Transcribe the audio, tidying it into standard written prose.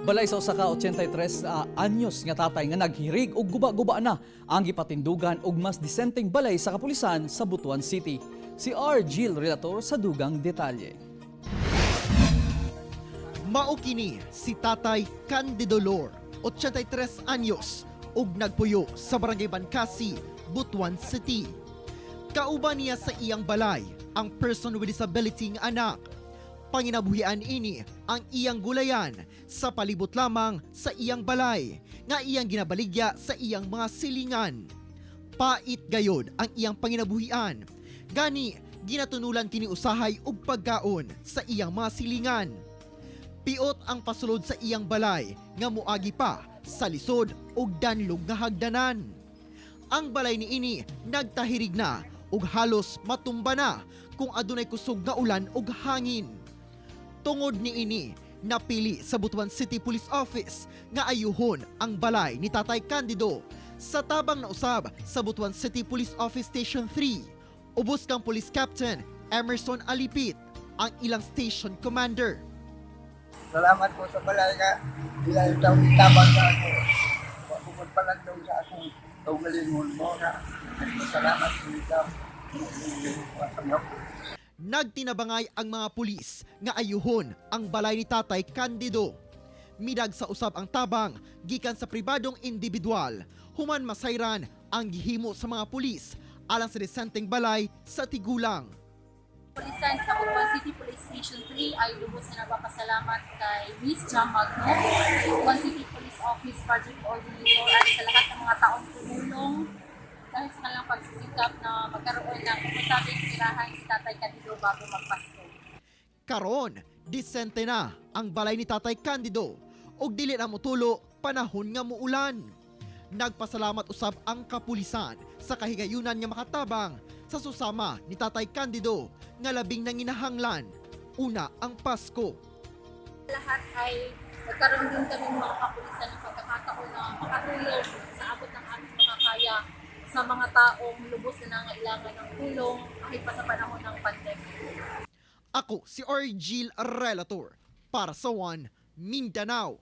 Balay sa usa ka 83 anyos nga tatay nga naghirig og guba-guba na ang gipatindugan og mas disenteng balay sa kapulisan sa Butuan City. Si R. Jill relator sa dugang detalye. Mao kini si Tatay Candido Lor, 83 anyos, ug nagpuyo sa Barangay Bancasi, Butuan City. Kauban niya sa iyang balay ang person with disability nga anak. Panginabuhian ini ang iyang gulayan sa palibot lamang sa iyang balay nga iyang ginabaligya sa iyang mga silingan. Pait gayod ang iyang panginabuhian. Gani ginatunulan kini usahay og pagkaon sa iyang mga silingan. Piot ang pasulod sa iyang balay nga muagi pa sa lisod ug danlog nga hagdanan. Ang balay niini nagtahirig na ug halos matumba na kung adunay kusog nga ulan ug hangin. Tungod niini, napili sa Butuan City Police Office nga ayuhon ang balay ni Tatay Candido sa tabang na usab sa Butuan City Police Office Station 3. Ubos kang Police Captain Emerson Alipit, ang ilang station commander. Salamat po sa balay ka. Ilang taong itabang sa ako. Bukod pa lang daw sa akong tawgalingon mo na. Salamat po ito. Nagtinabangay ang mga pulis nga ayuhon ang balay ni Tatay Candido. Midag sa usab ang tabang gikan sa pribadong individual, human masayran ang gihimo sa mga pulis alang sa disenteng balay sa Tigulang. Pulisan sa Butuan City Police Station 3 ay lubos na nagpapasalamat kay Miss Jam Magno, Butuan City Police Office Project Coordinator at sa lahat ng mga taong tumulong dahil sa kanilang pagsisikap na magkaroon ng komportabling tirahan si Tatay Candido bago magpasko. Karon, disente na ang balay ni Tatay Candido ug dili na motulo panahon nga muulan. Nagpasalamat usab ang kapulisan sa kahigayunan nga makatabang sa susama ni Tatay Candido nga labing nanginahanglan. Una ang Pasko. Lahat ay nagkaroon din kami mga kapulisan ng pagkakataon na makatulong sa abot ng aming makakaya sa mga taong lubos na nangailangan ng tulong kahit pa sa panahon ng pandemic. Ako si R. Jill relator para sa One Mindanao.